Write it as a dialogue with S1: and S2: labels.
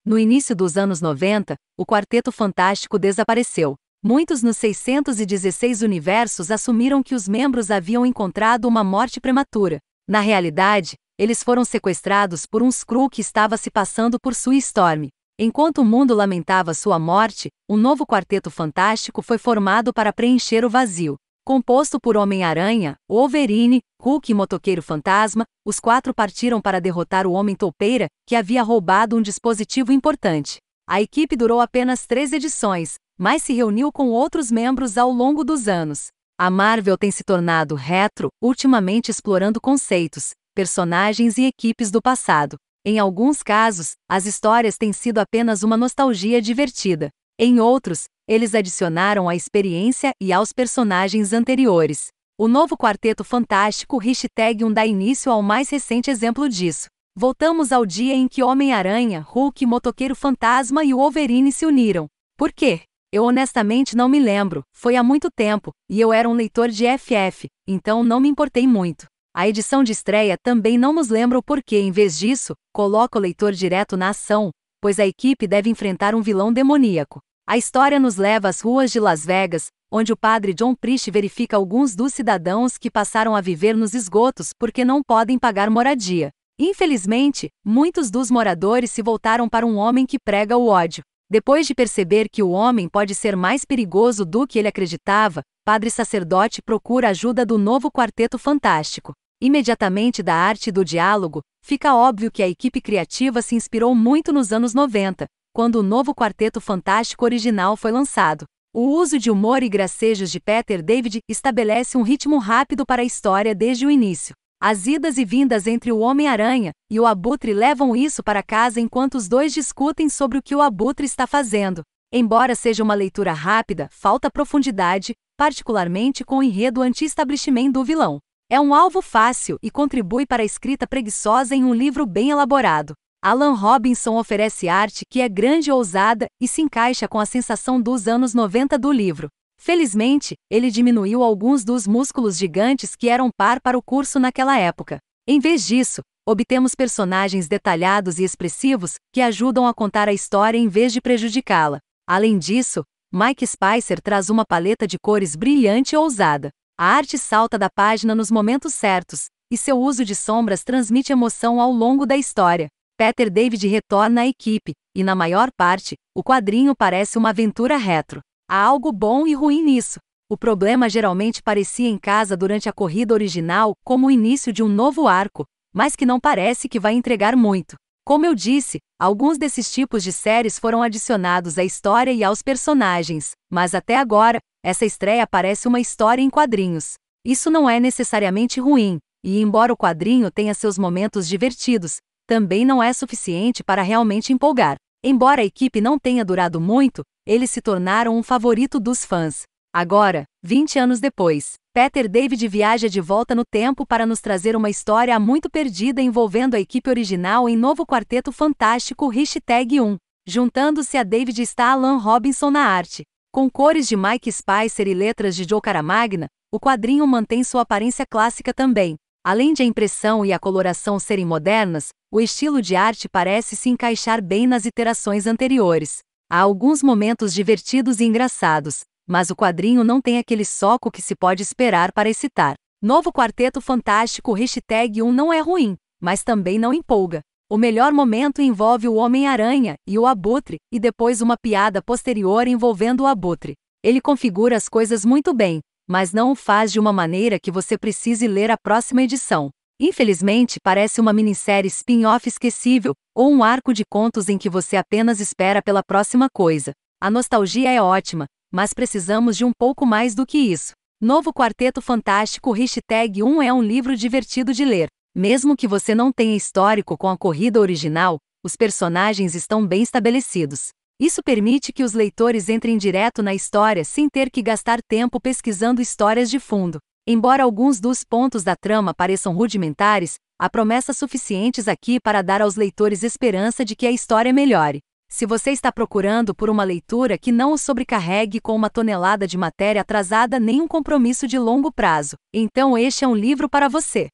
S1: No início dos anos 90, o Quarteto Fantástico desapareceu. Muitos nos 616 universos assumiram que os membros haviam encontrado uma morte prematura. Na realidade, eles foram sequestrados por um Skrull que estava se passando por Sue Storm. Enquanto o mundo lamentava sua morte, um novo Quarteto Fantástico foi formado para preencher o vazio. Composto por Homem-Aranha, Wolverine, Hulk e Motoqueiro Fantasma, os 4 partiram para derrotar o Homem-Toupeira, que havia roubado um dispositivo importante. A equipe durou apenas 3 edições, mas se reuniu com outros membros ao longo dos anos. A Marvel tem se tornado retro, ultimamente explorando conceitos, personagens e equipes do passado. Em alguns casos, as histórias têm sido apenas uma nostalgia divertida. Em outros, eles adicionaram a experiência e aos personagens anteriores. O novo Quarteto Fantástico #1 dá início ao mais recente exemplo disso. Voltamos ao dia em que Homem-Aranha, Hulk, Motoqueiro Fantasma e Wolverine se uniram. Por quê? Eu honestamente não me lembro, foi há muito tempo, e eu era um leitor de FF, então não me importei muito. A edição de estreia também não nos lembra o porquê, em vez disso, coloca o leitor direto na ação, pois a equipe deve enfrentar um vilão demoníaco. A história nos leva às ruas de Las Vegas, onde o padre John Priest verifica alguns dos cidadãos que passaram a viver nos esgotos porque não podem pagar moradia. Infelizmente, muitos dos moradores se voltaram para um homem que prega o ódio. Depois de perceber que o homem pode ser mais perigoso do que ele acreditava, Padre Sacerdote procura a ajuda do novo Quarteto Fantástico. Imediatamente da arte e do diálogo, fica óbvio que a equipe criativa se inspirou muito nos anos 90, quando o novo Quarteto Fantástico original foi lançado. O uso de humor e gracejos de Peter David estabelece um ritmo rápido para a história desde o início. As idas e vindas entre o Homem-Aranha e o Abutre levam isso para casa enquanto os dois discutem sobre o que o Abutre está fazendo. Embora seja uma leitura rápida, falta profundidade, particularmente com o enredo anti-establishment do vilão. É um alvo fácil e contribui para a escrita preguiçosa em um livro bem elaborado. Alan Robinson oferece arte que é grande e ousada e se encaixa com a sensação dos anos 90 do livro. Felizmente, ele diminuiu alguns dos músculos gigantes que eram par para o curso naquela época. Em vez disso, obtemos personagens detalhados e expressivos que ajudam a contar a história em vez de prejudicá-la. Além disso, Mike Spicer traz uma paleta de cores brilhante e ousada. A arte salta da página nos momentos certos, e seu uso de sombras transmite emoção ao longo da história. Peter David retorna à equipe, e na maior parte, o quadrinho parece uma aventura retro. Há algo bom e ruim nisso. O problema geralmente parecia em casa durante a corrida original como o início de um novo arco, mas que não parece que vai entregar muito. Como eu disse, alguns desses tipos de séries foram adicionados à história e aos personagens, mas até agora, essa estreia parece uma história em quadrinhos. Isso não é necessariamente ruim, e embora o quadrinho tenha seus momentos divertidos, também não é suficiente para realmente empolgar. Embora a equipe não tenha durado muito, eles se tornaram um favorito dos fãs. Agora, 20 anos depois, Peter David viaja de volta no tempo para nos trazer uma história há muito perdida envolvendo a equipe original em novo Quarteto Fantástico #1. Juntando-se a David está Alan Robinson na arte. Com cores de Mike Spicer e letras de Joe Caramagna, o quadrinho mantém sua aparência clássica também. Além de a impressão e a coloração serem modernas, o estilo de arte parece se encaixar bem nas iterações anteriores. Há alguns momentos divertidos e engraçados, mas o quadrinho não tem aquele soco que se pode esperar para excitar. Novo Quarteto Fantástico #1 não é ruim, mas também não empolga. O melhor momento envolve o Homem-Aranha e o Abutre, e depois uma piada posterior envolvendo o Abutre. Ele configura as coisas muito bem, mas não o faz de uma maneira que você precise ler a próxima edição. Infelizmente, parece uma minissérie spin-off esquecível, ou um arco de contos em que você apenas espera pela próxima coisa. A nostalgia é ótima, mas precisamos de um pouco mais do que isso. Novo Quarteto Fantástico #1 é um livro divertido de ler. Mesmo que você não tenha histórico com a corrida original, os personagens estão bem estabelecidos. Isso permite que os leitores entrem direto na história sem ter que gastar tempo pesquisando histórias de fundo. Embora alguns dos pontos da trama pareçam rudimentares, há promessas suficientes aqui para dar aos leitores esperança de que a história melhore. Se você está procurando por uma leitura que não o sobrecarregue com uma tonelada de matéria atrasada nem um compromisso de longo prazo, então este é um livro para você.